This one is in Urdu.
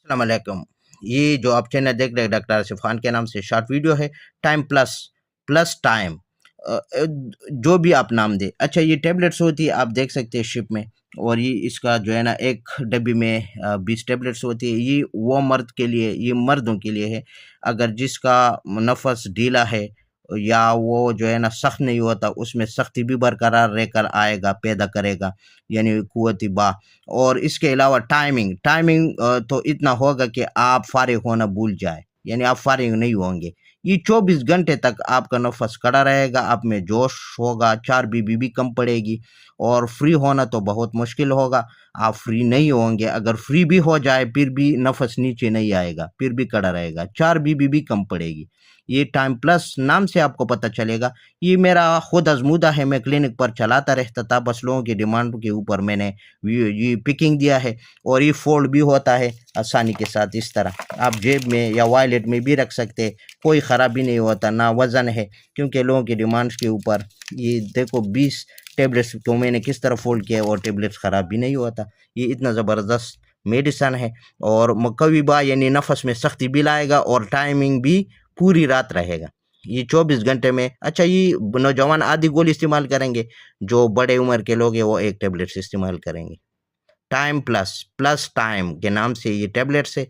السلام علیکم۔ یہ جو آپ چینل دیکھ رہے ہیں ڈاکٹر آصف خان کے نام سے شارٹ ویڈیو ہے، ٹائم پلس پلس ٹائم، جو بھی آپ نام دیں۔ اچھا، یہ ٹیبلٹس ہوتی ہے، آپ دیکھ سکتے ہیں شپ میں، اور یہ اس کا جو ہے نا ایک ڈبی میں 20 ٹیبلٹس ہوتی ہے۔ یہ وہ مرد کے لیے، یہ مردوں کے لیے ہے، اگر جس کا نفس ڈھیلا ہے یا وہ جو ہے نا سخت نہیں ہوتا، اس میں سختی بھی برقرار رہ کر آئے گا، پیدا کرے گا، یعنی قوت با۔ اور اس کے علاوہ ٹائمنگ تو اتنا ہوگا کہ آپ فارغ ہونا بھول جائے، یعنی آپ فارغ نہیں ہوں گے۔ یہ 24 گھنٹے تک آپ کا نفس کڑا رہے گا، آپ میں جوش ہوگا، 4 بی بی بھی کم پڑے گی، اور فری ہونا تو بہت مشکل ہوگا، آپ فری نہیں ہوں گے۔ اگر فری بھی ہو جائے پھر بھی نفس نیچے نہیں آئے گا، پھر بھی کڑا رہے گا، 4 بی بی بھی کم پڑے گی۔ یہ ٹائم پلس نام سے آپ کو پتہ چلے گا۔ یہ میرا خود آزمودہ ہے، میں کلینک پر چلاتا رہتا تھا، بس لوگوں کی ڈیمانڈ کے اوپر میں نے یہ پکنگ دیا ہے، اور یہ فولڈ بھی ہوتا ہے آسانی کے ساتھ۔ اس طرح آپ جیب میں یا وائلیٹ میں بھی رکھ سکتے، کوئی خرابی نہیں ہوتا، نہ وزن ہے، کیونکہ لوگوں کی ڈیمانڈس کے اوپر۔ یہ دیکھو 20 ٹیبلٹس کو میں نے کس طرح فولڈ کیا، اور ٹیبلٹس خراب بھی نہیں ہوتا۔ یہ اتنا زبردست میڈیسن ہے، اور مقوی با یعنی نفس میں سختی بھی لائے گا، اور ٹائمنگ بھی پوری رات رہے گا۔ یہ 24 گھنٹے میں۔ اچھا، یہ نوجوان آدھی گولی استعمال کریں گے، جو بڑے عمر کے لوگ ہیں وہ ایک ٹیبلٹس استعمال کریں گے۔ ٹائم پلس ٹائم کے نام سے یہ ٹیبلٹس ہے۔